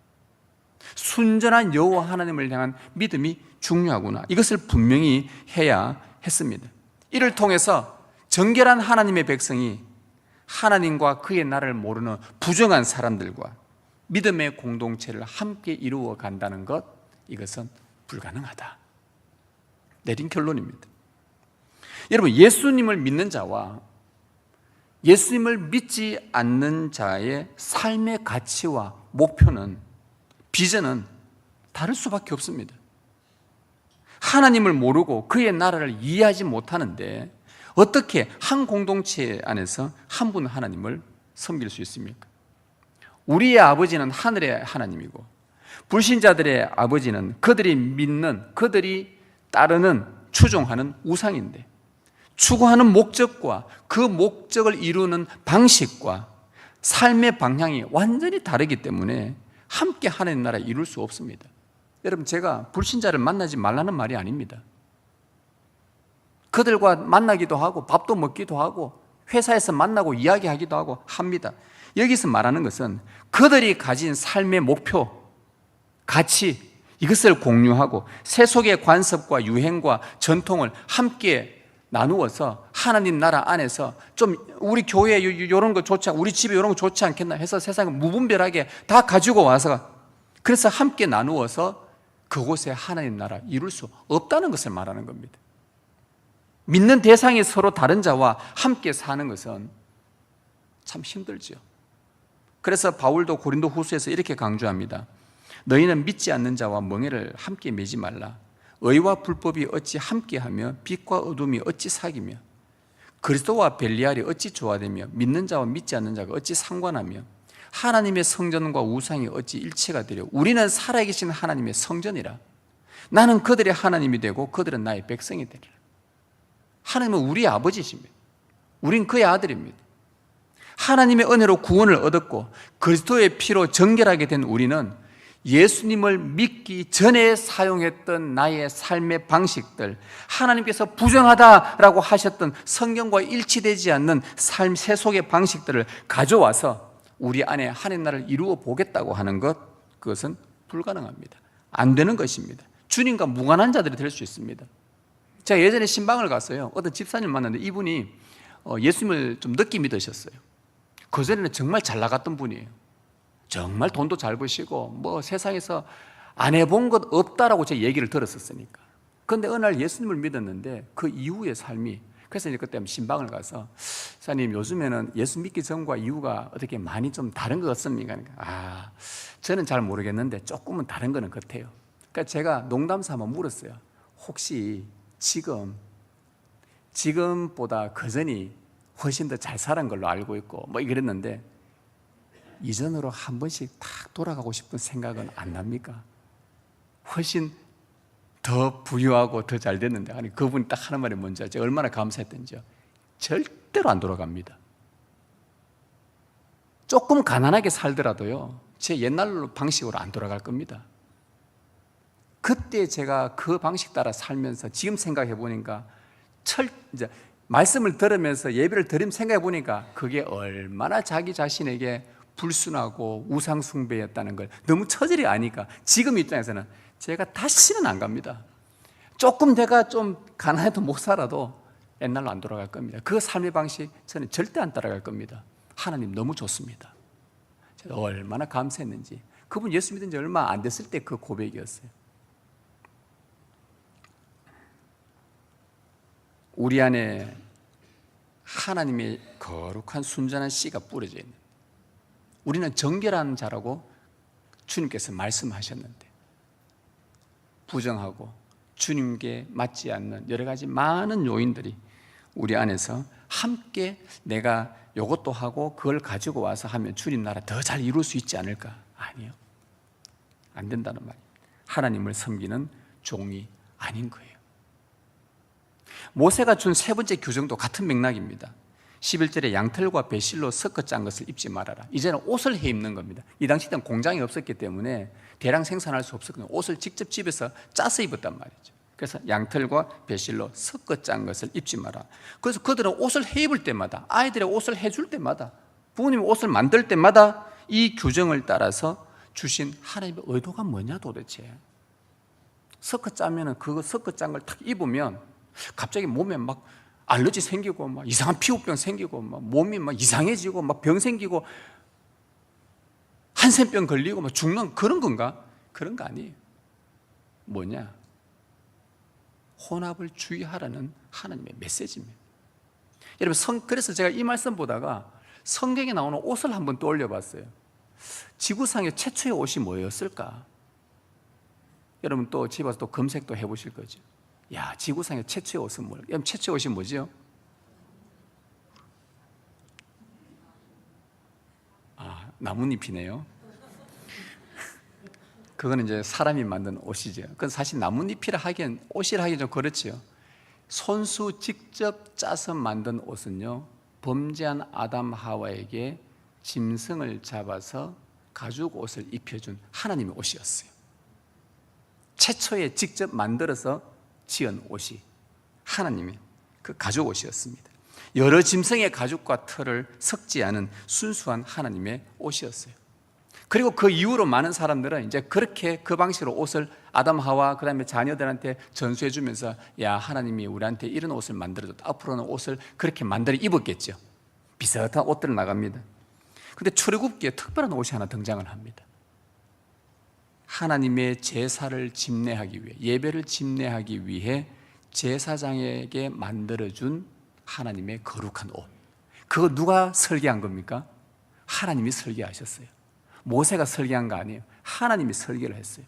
순전한 여호와 하나님을 향한 믿음이 중요하구나, 이것을 분명히 해야 했습니다. 이를 통해서 정결한 하나님의 백성이 하나님과 그의 나라를 모르는 부정한 사람들과 믿음의 공동체를 함께 이루어 간다는 것, 이것은 불가능하다. 내린 결론입니다. 여러분, 예수님을 믿는 자와 예수님을 믿지 않는 자의 삶의 가치와 목표는, 비전은 다를 수밖에 없습니다. 하나님을 모르고 그의 나라를 이해하지 못하는데 어떻게 한 공동체 안에서 한 분 하나님을 섬길 수 있습니까? 우리의 아버지는 하늘의 하나님이고 불신자들의 아버지는 그들이 믿는, 그들이 따르는, 추종하는 우상인데, 추구하는 목적과 그 목적을 이루는 방식과 삶의 방향이 완전히 다르기 때문에 함께 하나님 나라 이룰 수 없습니다. 여러분, 제가 불신자를 만나지 말라는 말이 아닙니다. 그들과 만나기도 하고 밥도 먹기도 하고 회사에서 만나고 이야기하기도 하고 합니다. 여기서 말하는 것은 그들이 가진 삶의 목표, 가치, 이것을 공유하고 세속의 관습과 유행과 전통을 함께 나누어서 하나님 나라 안에서 좀 우리 교회에 이런 거 좋지 않고 우리 집에 이런 거 좋지 않겠나 해서 세상을 무분별하게 다 가지고 와서, 그래서 함께 나누어서 그곳에 하나님 나라 이룰 수 없다는 것을 말하는 겁니다. 믿는 대상이 서로 다른 자와 함께 사는 것은 참 힘들죠. 그래서 바울도 고린도 후서에서 이렇게 강조합니다. 너희는 믿지 않는 자와 멍에를 함께 매지 말라. 의와 불법이 어찌 함께하며 빛과 어둠이 어찌 사귀며 그리스도와 벨리알이 어찌 조화되며 믿는 자와 믿지 않는 자가 어찌 상관하며 하나님의 성전과 우상이 어찌 일체가 되려. 우리는 살아계신 하나님의 성전이라. 나는 그들의 하나님이 되고 그들은 나의 백성이 되리라. 하나님은 우리의 아버지십니다. 우린 그의 아들입니다. 하나님의 은혜로 구원을 얻었고 그리스도의 피로 정결하게 된 우리는 예수님을 믿기 전에 사용했던 나의 삶의 방식들, 하나님께서 부정하다라고 하셨던 성경과 일치되지 않는 삶 세속의 방식들을 가져와서 우리 안에 하나님 나라를 이루어 보겠다고 하는 것, 그것은 불가능합니다. 안 되는 것입니다. 주님과 무관한 자들이 될 수 있습니다. 제가 예전에 신방을 갔어요. 어떤 집사님 만났는데 이분이 예수님을 좀 늦게 믿으셨어요. 그전에는 정말 잘 나갔던 분이에요. 정말 돈도 잘 버시고 뭐 세상에서 안 해본 것 없다라고 제 얘기를 들었었으니까. 그런데 어느 날 예수님을 믿었는데 그 이후의 삶이, 그래서 이제 그때 신방을 가서 사님, 요즘에는 예수 믿기 전과 이후가 어떻게 많이 좀 다른 것 같습니까? 그러니까 저는 잘 모르겠는데 조금은 다른 거는 같아요. 그러니까 제가 농담 삼아 물었어요. 혹시 지금보다 그전이 훨씬 더 잘 살은 걸로 알고 있고 뭐 이랬는데 이전으로 한 번씩 딱 돌아가고 싶은 생각은 안 납니까? 훨씬 더 부유하고 더 잘 됐는데, 아니 그분이 딱 하는 말이 뭔지 알죠? 얼마나 감사했던지요. 절대로 안 돌아갑니다. 조금 가난하게 살더라도요 제 옛날 방식으로 안 돌아갈 겁니다. 그때 제가 그 방식 따라 살면서 지금 생각해 보니까 이제 말씀을 들으면서 예배를 드리면 생각해 보니까 그게 얼마나 자기 자신에게 불순하고 우상 숭배였다는 걸 너무 처절히 아니까 지금 입장에서는 제가 다시는 안 갑니다. 조금 내가 좀 가난해도 못 살아도 옛날로 안 돌아갈 겁니다. 그 삶의 방식 저는 절대 안 따라갈 겁니다. 하나님 너무 좋습니다. 얼마나 감사했는지. 그분 예수 믿은 지 얼마 안 됐을 때 그 고백이었어요. 우리 안에 하나님의 거룩한 순전한 씨가 뿌려져 있는, 우리는 정결한 자라고 주님께서 말씀하셨는데 부정하고 주님께 맞지 않는 여러 가지 많은 요인들이 우리 안에서 함께 내가 이것도 하고 그걸 가지고 와서 하면 주님 나라 더 잘 이룰 수 있지 않을까? 아니요, 안 된다는 말이에요. 하나님을 섬기는 종이 아닌 거예요. 모세가 준 세 번째 규정도 같은 맥락입니다. 11절에 양털과 배실로 섞어 짠 것을 입지 말아라. 이제는 옷을 해 입는 겁니다. 이 당시 때는 공장이 없었기 때문에 대량 생산할 수 없었거든요. 옷을 직접 집에서 짜서 입었단 말이죠. 그래서 양털과 배실로 섞어 짠 것을 입지 마라. 그래서 그들은 옷을 해 입을 때마다, 아이들의 옷을 해줄 때마다, 부모님이 옷을 만들 때마다 이 규정을 따라서 주신 하나님의 의도가 뭐냐 도대체. 섞어 짜면은 그거 섞어 짠 걸 탁 입으면 갑자기 몸에 막 알러지 생기고 막 이상한 피부병 생기고 막 몸이 막 이상해지고 막 병 생기고 한센병 걸리고 막 죽는 그런 건가? 그런 거 아니에요. 뭐냐? 혼합을 주의하라는 하나님의 메시지입니다. 여러분, 그래서 제가 이 말씀 보다가 성경에 나오는 옷을 한번 떠올려 봤어요. 지구상의 최초의 옷이 뭐였을까? 여러분 또 집에 와서 또 검색도 해보실 거죠. 야, 지구상의 최초의 옷은 뭘까? 여러분, 최초의 옷이 뭐죠? 나뭇잎이네요. 그거는 이제 사람이 만든 옷이죠. 그건 사실 나뭇잎이라 하기엔, 옷이라 하기엔 좀 그렇지요. 손수 직접 짜서 만든 옷은요, 범죄한 아담 하와에게 짐승을 잡아서 가죽 옷을 입혀준 하나님의 옷이었어요. 최초에 직접 만들어서 지은 옷이 하나님의 그 가죽 옷이었습니다. 여러 짐승의 가죽과 털을 섞지 않은 순수한 하나님의 옷이었어요. 그리고 그 이후로 많은 사람들은 이제 그렇게 그 방식으로 옷을 아담 하와 그다음에 자녀들한테 전수해 주면서, 야, 하나님이 우리한테 이런 옷을 만들어줬다, 앞으로는 옷을 그렇게 만들어 입었겠죠. 비슷한 옷들을 나갑니다. 근데 출애굽기에 특별한 옷이 하나 등장을 합니다. 하나님의 제사를 집례하기 위해, 예배를 집례하기 위해 제사장에게 만들어준 하나님의 거룩한 옷. 그거 누가 설계한 겁니까? 하나님이 설계하셨어요. 모세가 설계한 거 아니에요. 하나님이 설계를 했어요.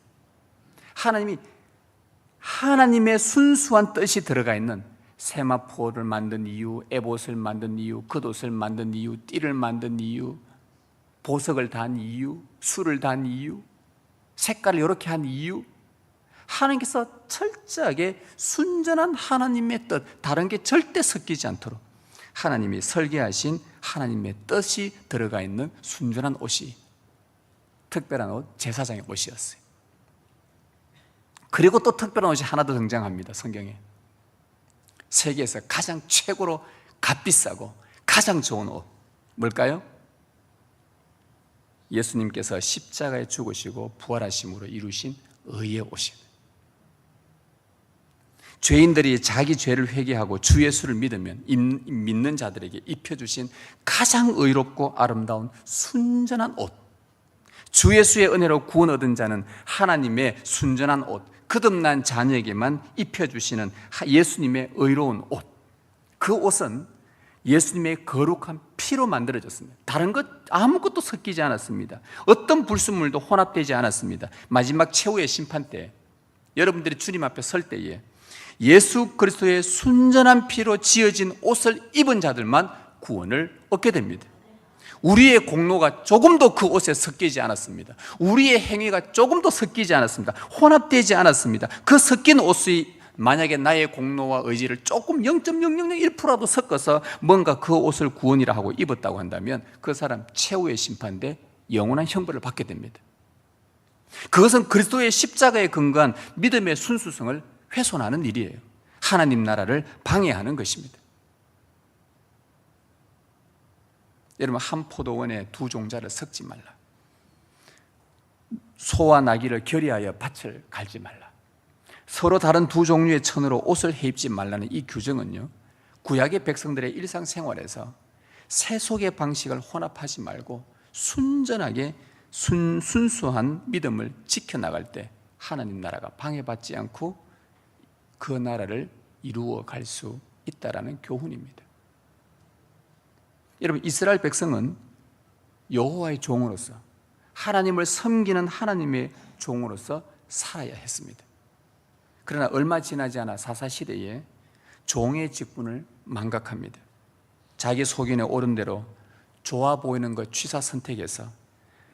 하나님의 순수한 뜻이 들어가 있는 세마포를 만든 이유, 에봇을 만든 이유, 겉옷을 만든 이유, 띠를 만든 이유, 보석을 단 이유, 술을 단 이유, 색깔을 이렇게 한 이유, 하나님께서 철저하게 순전한 하나님의 뜻, 다른 게 절대 섞이지 않도록 하나님이 설계하신 하나님의 뜻이 들어가 있는 순전한 옷이, 특별한 옷, 제사장의 옷이었어요. 그리고 또 특별한 옷이 하나 더 등장합니다. 성경에. 세계에서 가장 최고로 값비싸고 가장 좋은 옷, 뭘까요? 예수님께서 십자가에 죽으시고 부활하심으로 이루신 의의 옷입니다. 죄인들이 자기 죄를 회개하고 주 예수를 믿으면 믿는 자들에게 입혀주신 가장 의롭고 아름다운 순전한 옷, 주 예수의 은혜로 구원 얻은 자는 하나님의 순전한 옷, 거듭난 자녀에게만 입혀주시는 예수님의 의로운 옷, 그 옷은 예수님의 거룩한 피로 만들어졌습니다. 다른 것 아무것도 섞이지 않았습니다. 어떤 불순물도 혼합되지 않았습니다. 마지막 최후의 심판 때 여러분들이 주님 앞에 설 때에 예수 그리스도의 순전한 피로 지어진 옷을 입은 자들만 구원을 얻게 됩니다. 우리의 공로가 조금도 그 옷에 섞이지 않았습니다. 우리의 행위가 조금도 섞이지 않았습니다. 혼합되지 않았습니다. 그 섞인 옷이 만약에 나의 공로와 의지를 조금 0.0001%라도 섞어서 뭔가 그 옷을 구원이라 하고 입었다고 한다면 그 사람 최후의 심판대 영원한 형벌을 받게 됩니다. 그것은 그리스도의 십자가에 근거한 믿음의 순수성을 훼손하는 일이에요. 하나님 나라를 방해하는 것입니다. 여러분, 한 포도원에 두 종자를 섞지 말라. 소와 나귀를 결의하여 밭을 갈지 말라. 서로 다른 두 종류의 천으로 옷을 해입지 말라는 이 규정은요, 구약의 백성들의 일상생활에서 세속의 방식을 혼합하지 말고 순전하게 순수한 믿음을 지켜나갈 때 하나님 나라가 방해받지 않고 그 나라를 이루어 갈 수 있다라는 교훈입니다. 여러분, 이스라엘 백성은 여호와의 종으로서, 하나님을 섬기는 하나님의 종으로서 살아야 했습니다. 그러나 얼마 지나지 않아 사사시대에 종의 직분을 망각합니다. 자기 소견에 오른 대로 좋아 보이는 것 취사 선택해서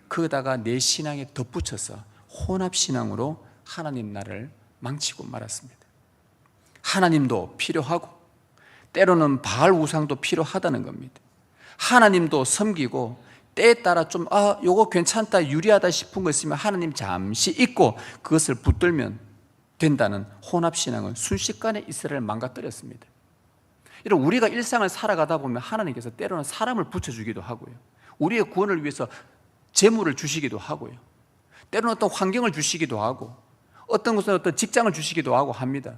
거기다가 내 신앙에 덧붙여서 혼합신앙으로 하나님 나라를 망치고 말았습니다. 하나님도 필요하고 때로는 바알 우상도 필요하다는 겁니다. 하나님도 섬기고 때에 따라 좀 요거 괜찮다, 유리하다 싶은 거 있으면 하나님 잠시 잊고 그것을 붙들면 된다는 혼합신앙은 순식간에 이스라엘을 망가뜨렸습니다. 여러분, 우리가 일상을 살아가다 보면 하나님께서 때로는 사람을 붙여주기도 하고요, 우리의 구원을 위해서 재물을 주시기도 하고요, 때로는 어떤 환경을 주시기도 하고, 어떤 것은 어떤 직장을 주시기도 하고 합니다.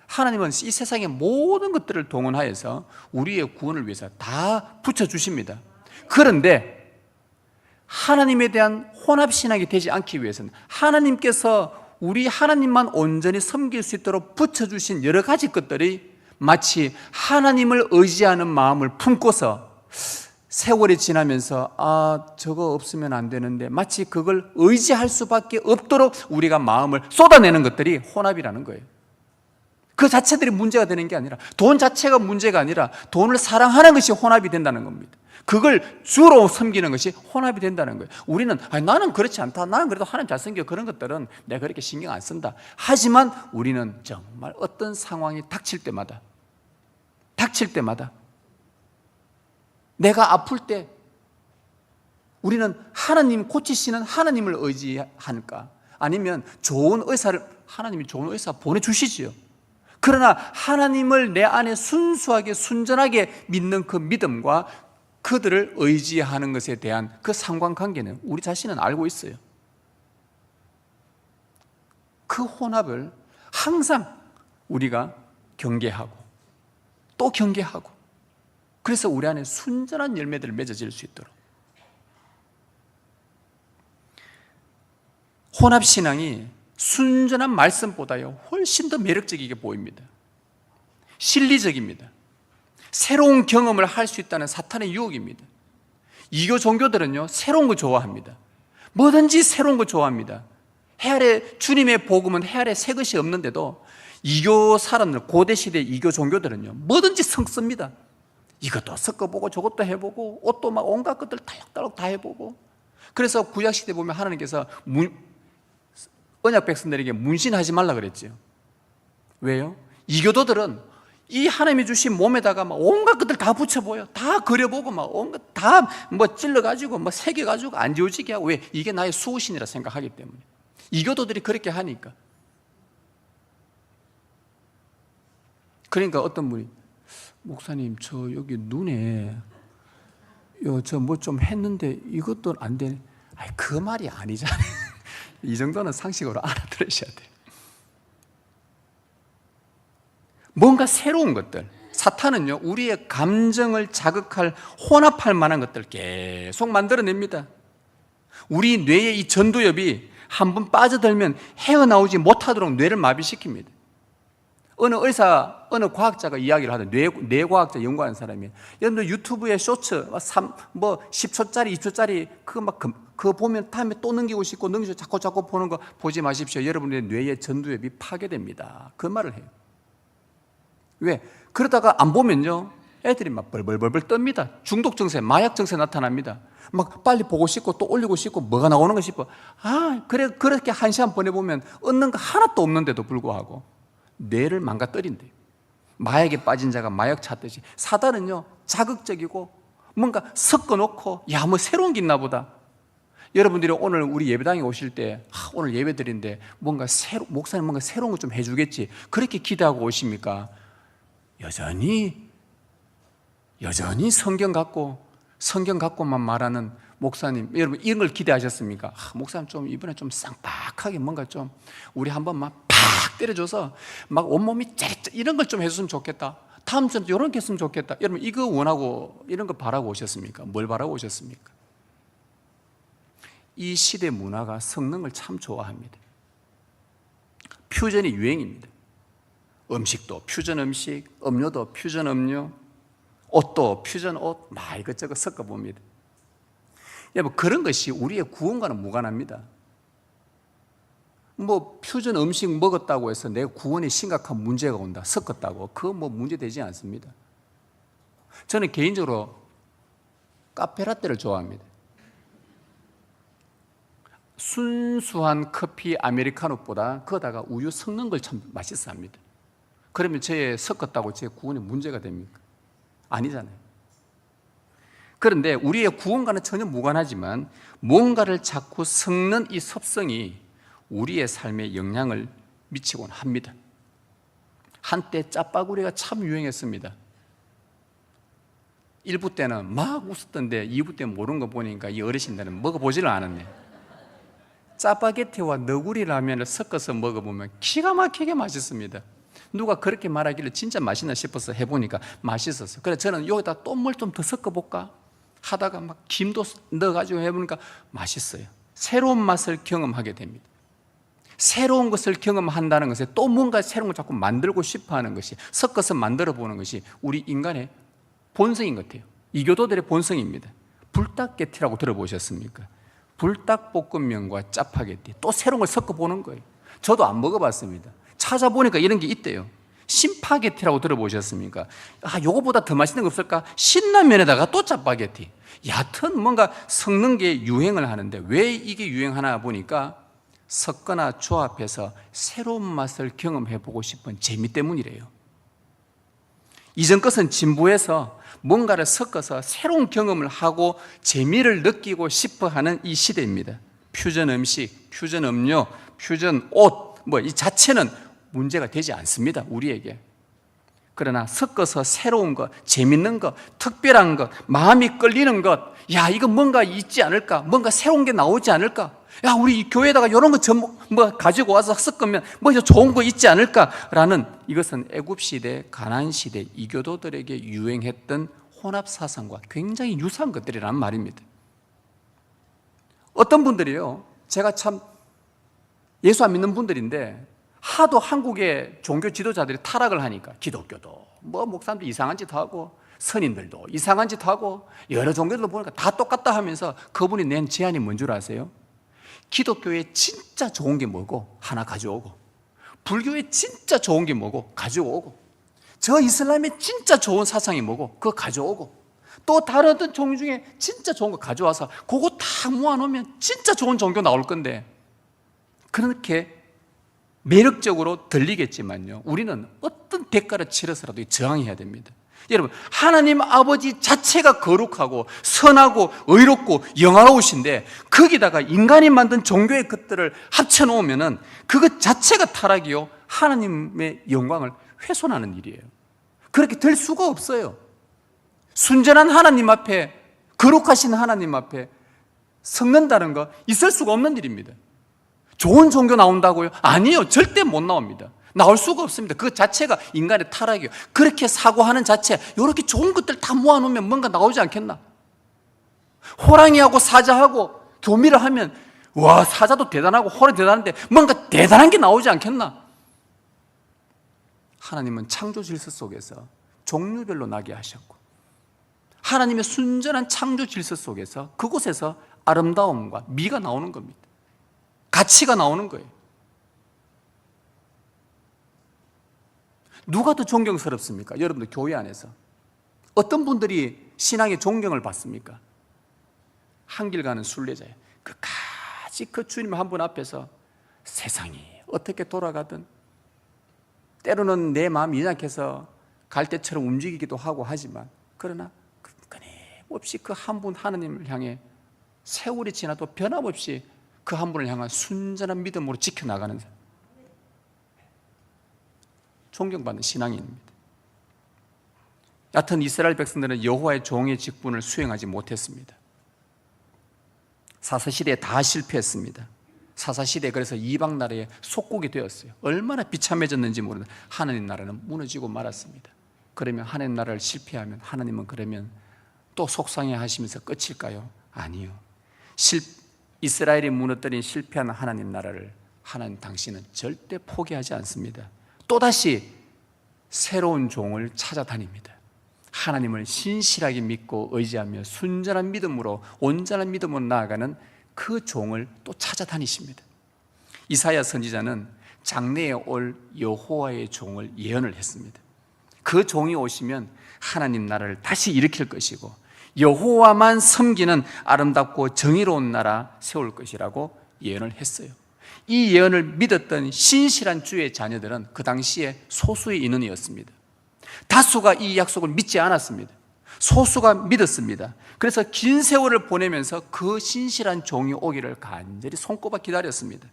하나님은 이 세상의 모든 것들을 동원하여서 우리의 구원을 위해서 다 붙여주십니다. 그런데 하나님에 대한 혼합신앙이 되지 않기 위해서는 하나님께서 우리 하나님만 온전히 섬길 수 있도록 붙여주신 여러 가지 것들이 마치 하나님을 의지하는 마음을 품고서 세월이 지나면서 저거 없으면 안 되는데 마치 그걸 의지할 수밖에 없도록 우리가 마음을 쏟아내는 것들이 혼합이라는 거예요. 그 자체들이 문제가 되는 게 아니라, 돈 자체가 문제가 아니라 돈을 사랑하는 것이 혼합이 된다는 겁니다. 그걸 주로 섬기는 것이 혼합이 된다는 거예요. 우리는 나는 그렇지 않다, 나는 그래도 하나님 잘 섬겨, 그런 것들은 내가 그렇게 신경 안 쓴다. 하지만 우리는 정말 어떤 상황이 닥칠 때마다 내가 아플 때 우리는 하나님 고치시는 하나님을 의지할까, 아니면 하나님이 좋은 의사 보내주시지요. 그러나 하나님을 내 안에 순수하게 순전하게 믿는 그 믿음과 그들을 의지하는 것에 대한 그 상관관계는 우리 자신은 알고 있어요. 그 혼합을 항상 우리가 경계하고 또 경계하고, 그래서 우리 안에 순전한 열매들을 맺어질 수 있도록. 혼합신앙이 순전한 말씀보다요 훨씬 더 매력적이게 보입니다. 실리적입니다. 새로운 경험을 할 수 있다는 사탄의 유혹입니다. 이교 종교들은요 새로운 거 좋아합니다. 뭐든지 새로운 거 좋아합니다. 해 아래 주님의 복음은 해 아래 새 것이 없는데도 이교 사람들, 고대 시대 이교 종교들은요 뭐든지 섞습니다. 이것도 섞어보고 저것도 해보고 옷도 막 온갖 것들 달락달락 다 해보고. 그래서 구약 시대 보면 하나님께서 언약 백성들에게 문신하지 말라 그랬지요. 왜요? 이교도들은 이 하나님이 주신 몸에다가 막 온갖 것들 다 붙여보여, 다 그려보고 막 온갖 다 뭐 찔러가지고 뭐 새겨가지고 안 지워지게 하고. 왜? 이게 나의 수호신이라 생각하기 때문에. 이교도들이 그렇게 하니까. 그러니까 어떤 분이 목사님 저 여기 눈에 저 뭐 좀 했는데 이것도 안 되네. 그 말이 아니잖아요. 이 정도는 상식으로 알아들으셔야 돼요. 뭔가 새로운 것들, 사탄은요 우리의 감정을 자극할, 혼합할 만한 것들 계속 만들어냅니다. 우리 뇌의 이 전두엽이 한번 빠져들면 헤어나오지 못하도록 뇌를 마비시킵니다. 어느 과학자가 이야기를 하던데, 뇌과학자 연구하는 사람이, 여러분들 유튜브에 쇼츠 10초짜리 2초짜리 그거 보면 다음에 또 넘기고 싶고 자꾸 보는 거 보지 마십시오. 여러분의 뇌의 전두엽이 파괴됩니다. 그 말을 해요. 왜? 그러다가 안 보면요 애들이 막 벌벌벌 떱니다. 중독 증세, 마약 증세 나타납니다. 막 빨리 보고 싶고 또 올리고 싶고 뭐가 나오는 거 싶어. 그렇게 한 시간 보내보면 얻는 거 하나도 없는데도 불구하고 뇌를 망가뜨린대요. 마약에 빠진 자가 마약 찾듯이 사단은요 자극적이고 뭔가 섞어놓고 뭐 새로운 게 있나 보다. 여러분들이 오늘 우리 예배당에 오실 때 오늘 예배 드린데 목사님 뭔가 새로운 거 좀 해주겠지 그렇게 기대하고 오십니까? 여전히 성경 갖고만 말하는 목사님, 여러분 이런 걸 기대하셨습니까? 목사님 좀 이번에 좀 쌍박하게 뭔가 좀 우리 한번 막 팍 때려줘서 막 온몸이 짜릿 이런 걸 좀 해줬으면 좋겠다. 다음 주에 이런 게 했으면 좋겠다. 여러분 이거 원하고 이런 거 바라고 오셨습니까? 뭘 바라고 오셨습니까? 이 시대 문화가 성능을 참 좋아합니다. 퓨전이 유행입니다. 음식도 퓨전 음식, 음료도 퓨전 음료, 옷도 퓨전 옷, 막 이것저것 섞어봅니다. 여러분, 그런 것이 우리의 구원과는 무관합니다. 뭐 퓨전 음식 먹었다고 해서 내 구원에 심각한 문제가 온다, 섞었다고, 그거 뭐 문제되지 않습니다. 저는 개인적으로 카페라떼를 좋아합니다. 순수한 커피 아메리카노보다 거기다가 우유 섞는 걸 참 맛있어 합니다. 그러면 제 섞었다고 제 구원에 문제가 됩니까? 아니잖아요. 그런데 우리의 구원과는 전혀 무관하지만 뭔가를 자꾸 섞는 이 섭성이 우리의 삶에 영향을 미치곤 합니다. 한때 짜파구리가 참 유행했습니다. 1부 때는 막 웃었던데 2부 때 모르는 거 보니까 이 어르신들은 먹어보지를 않았네. 짜파게티와 너구리 라면을 섞어서 먹어보면 기가 막히게 맛있습니다. 누가 그렇게 말하길래 진짜 맛있나 싶어서 해보니까 맛있었어요. 그래서 저는 여기다 또 뭘 좀 더 섞어볼까 하다가 막 김도 넣어가지고 해보니까 맛있어요. 새로운 맛을 경험하게 됩니다. 새로운 것을 경험한다는 것에 또 뭔가 새로운 걸 자꾸 만들고 싶어 하는 것이, 섞어서 만들어 보는 것이 우리 인간의 본성인 것 같아요. 이교도들의 본성입니다. 불닭게티라고 들어보셨습니까? 불닭볶음면과 짜파게티, 또 새로운 걸 섞어보는 거예요. 저도 안 먹어봤습니다. 찾아보니까 이런 게 있대요. 심파게티라고 들어보셨습니까? 요거보다 더 맛있는 거 없을까? 신라면에다가 또 짜파게티. 여하튼 뭔가 섞는 게 유행을 하는데 왜 이게 유행하나 보니까 섞거나 조합해서 새로운 맛을 경험해보고 싶은 재미 때문이래요. 이전 것은 진보해서 뭔가를 섞어서 새로운 경험을 하고 재미를 느끼고 싶어 하는 이 시대입니다. 퓨전 음식, 퓨전 음료, 퓨전 옷, 이 자체는 문제가 되지 않습니다, 우리에게. 그러나 섞어서 새로운 것, 재밌는 것, 특별한 것, 마음이 끌리는 것, 이거 뭔가 있지 않을까? 뭔가 새로운 게 나오지 않을까? 우리 교회에다가 이런 거 가지고 와서 섞으면 좋은 거 있지 않을까라는, 이것은 애굽시대, 가나안시대 이교도들에게 유행했던 혼합사상과 굉장히 유사한 것들이란 말입니다. 어떤 분들이요, 제가 참 예수 안 믿는 분들인데 하도 한국의 종교 지도자들이 타락을 하니까 기독교도 목사님도 이상한 짓 하고 선인들도 이상한 짓 하고 여러 종교들도 보니까 다 똑같다 하면서 그분이 낸 제안이 뭔 줄 아세요? 기독교에 진짜 좋은 게 뭐고 하나 가져오고, 불교에 진짜 좋은 게 뭐고 가져오고, 저 이슬람에 진짜 좋은 사상이 뭐고 그거 가져오고, 또 다른 어떤 종교 중에 진짜 좋은 거 가져와서 그거 다 모아놓으면 진짜 좋은 종교 나올 건데, 그렇게 매력적으로 들리겠지만요, 우리는 어떤 대가를 치러서라도 저항해야 됩니다. 여러분, 하나님 아버지 자체가 거룩하고 선하고 의롭고 영화로우신데 거기다가 인간이 만든 종교의 것들을 합쳐놓으면 그것 자체가 타락이요, 하나님의 영광을 훼손하는 일이에요. 그렇게 될 수가 없어요. 순전한 하나님 앞에, 거룩하신 하나님 앞에 섞는다는 거 있을 수가 없는 일입니다. 좋은 종교 나온다고요? 아니에요. 절대 못 나옵니다. 나올 수가 없습니다. 그 자체가 인간의 타락이에요. 그렇게 사고하는 자체, 이렇게 좋은 것들 다 모아놓으면 뭔가 나오지 않겠나? 호랑이하고 사자하고 교미를 하면 와, 사자도 대단하고 호랑이 대단한데 뭔가 대단한 게 나오지 않겠나? 하나님은 창조 질서 속에서 종류별로 나게 하셨고, 하나님의 순전한 창조 질서 속에서 그곳에서 아름다움과 미가 나오는 겁니다. 가치가 나오는 거예요. 누가 더 존경스럽습니까? 여러분들 교회 안에서 어떤 분들이 신앙의 존경을 받습니까? 한길 가는 순례자예요. 끝까지 그 주님 한 분 앞에서 세상이 어떻게 돌아가든 때로는 내 마음이 연약해서 갈 때처럼 움직이기도 하고 하지만, 그러나 끊임없이 그 한 분 하나님을 향해 세월이 지나도 변함없이 그 한 분을 향한 순전한 믿음으로 지켜나가는 사람, 존경받는 신앙인입니다. 여하튼 이스라엘 백성들은 여호와의 종의 직분을 수행하지 못했습니다. 사사시대에 다 실패했습니다. 사사시대에 그래서 이방 나라의 속국이 되었어요. 얼마나 비참해졌는지 모르는 하나님 나라는 무너지고 말았습니다. 그러면 하나님 나라를 실패하면 하나님은 그러면 또 속상해 하시면서 끝일까요? 아니요. 이스라엘이 무너뜨린 실패한 하나님 나라를 하나님 당신은 절대 포기하지 않습니다. 또다시 새로운 종을 찾아다닙니다. 하나님을 신실하게 믿고 의지하며 순전한 믿음으로, 온전한 믿음으로 나아가는 그 종을 또 찾아다니십니다. 이사야 선지자는 장래에 올 여호와의 종을 예언을 했습니다. 그 종이 오시면 하나님 나라를 다시 일으킬 것이고 여호와만 섬기는 아름답고 정의로운 나라 세울 것이라고 예언을 했어요. 이 예언을 믿었던 신실한 주의 자녀들은 그 당시에 소수의 인원이었습니다. 다수가 이 약속을 믿지 않았습니다. 소수가 믿었습니다. 그래서 긴 세월을 보내면서 그 신실한 종이 오기를 간절히 손꼽아 기다렸습니다.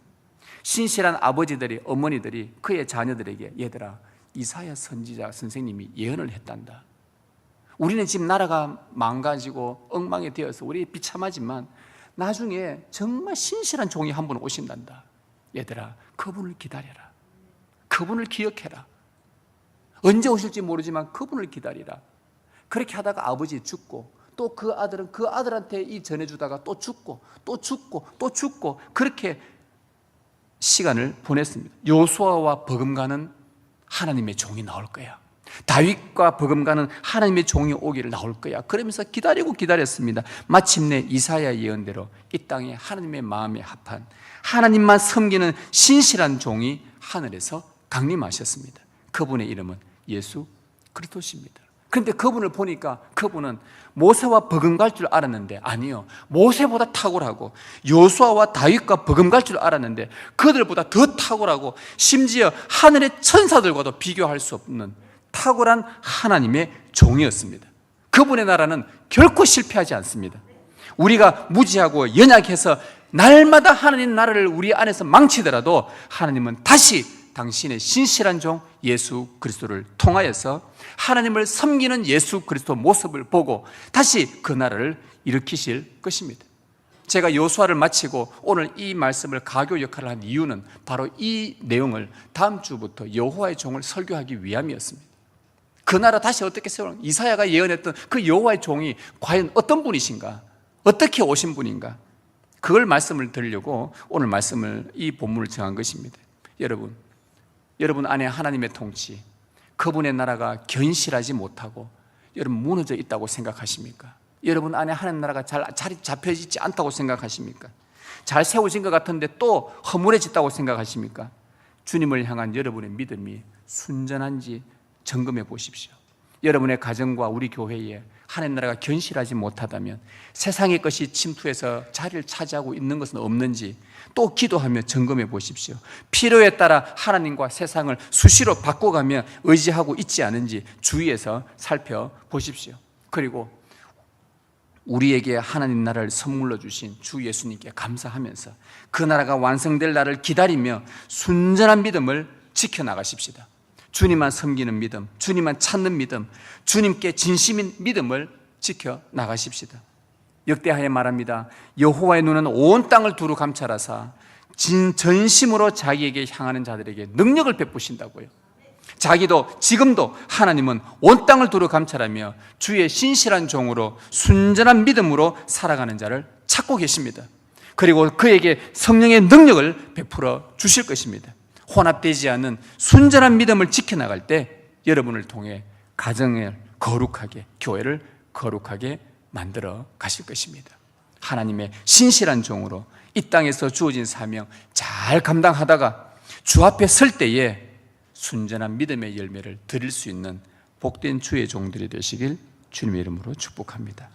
신실한 아버지들이, 어머니들이 그의 자녀들에게, 얘들아, 이사야 선지자 선생님이 예언을 했단다. 우리는 지금 나라가 망가지고 엉망이 되어서 우리 비참하지만 나중에 정말 신실한 종이 한 분 오신단다. 얘들아, 그분을 기다려라. 그분을 기억해라. 언제 오실지 모르지만 그분을 기다리라. 그렇게 하다가 아버지 죽고 또 그 아들은 그 아들한테 이 전해주다가 또 죽고 또 죽고 또 죽고 그렇게 시간을 보냈습니다. 요수아와 버금가는 하나님의 종이 나올 거야. 다윗과 버금가는 하나님의 종이 오기를 나올 거야. 그러면서 기다리고 기다렸습니다. 마침내 이사야 예언대로 이 땅에 하나님의 마음에 합한 하나님만 섬기는 신실한 종이 하늘에서 강림하셨습니다. 그분의 이름은 예수 그리스도십니다. 그런데 그분을 보니까 그분은 모세와 버금갈 줄 알았는데 아니요, 모세보다 탁월하고 요수아와 다윗과 버금갈 줄 알았는데 그들보다 더 탁월하고 심지어 하늘의 천사들과도 비교할 수 없는 탁월한 하나님의 종이었습니다. 그분의 나라는 결코 실패하지 않습니다. 우리가 무지하고 연약해서 날마다 하나님 나라를 우리 안에서 망치더라도 하나님은 다시 당신의 신실한 종 예수 그리스도를 통하여서 하나님을 섬기는 예수 그리스도 모습을 보고 다시 그 나라를 일으키실 것입니다. 제가 요수아를 마치고 오늘 이 말씀을 가교 역할을 한 이유는 바로 이 내용을 다음 주부터 여호와의 종을 설교하기 위함이었습니다. 그 나라 다시 어떻게 세우는, 이사야가 예언했던 그 여호와의 종이 과연 어떤 분이신가, 어떻게 오신 분인가, 그걸 말씀을 드리려고 오늘 말씀을, 이 본문을 정한 것입니다. 여러분 안에 하나님의 통치, 그분의 나라가 견실하지 못하고 여러분 무너져 있다고 생각하십니까? 여러분 안에 하나님 나라가 잘 자리 잡혀지지 않다고 생각하십니까? 잘 세워진 것 같은데 또 허물해졌다고 생각하십니까? 주님을 향한 여러분의 믿음이 순전한지 점검해 보십시오. 여러분의 가정과 우리 교회에 하나님 나라가 견실하지 못하다면, 세상의 것이 침투해서 자리를 차지하고 있는 것은 없는지 또 기도하며 점검해 보십시오. 필요에 따라 하나님과 세상을 수시로 바꿔가며 의지하고 있지 않은지 주위에서 살펴보십시오. 그리고 우리에게 하나님 나라를 선물로 주신 주 예수님께 감사하면서 그 나라가 완성될 날을 기다리며 순전한 믿음을 지켜나가십시다. 주님만 섬기는 믿음, 주님만 찾는 믿음, 주님께 진심인 믿음을 지켜나가십시다. 역대하에 말합니다. 여호와의 눈은 온 땅을 두루 감찰하사 전심으로 자기에게 향하는 자들에게 능력을 베푸신다고요. 자기도 지금도 하나님은 온 땅을 두루 감찰하며 주의 신실한 종으로 순전한 믿음으로 살아가는 자를 찾고 계십니다. 그리고 그에게 성령의 능력을 베풀어 주실 것입니다. 혼합되지 않는 순전한 믿음을 지켜나갈 때 여러분을 통해 가정을 거룩하게, 교회를 거룩하게 만들어 가실 것입니다. 하나님의 신실한 종으로 이 땅에서 주어진 사명 잘 감당하다가 주 앞에 설 때에 순전한 믿음의 열매를 드릴 수 있는 복된 주의 종들이 되시길 주님의 이름으로 축복합니다.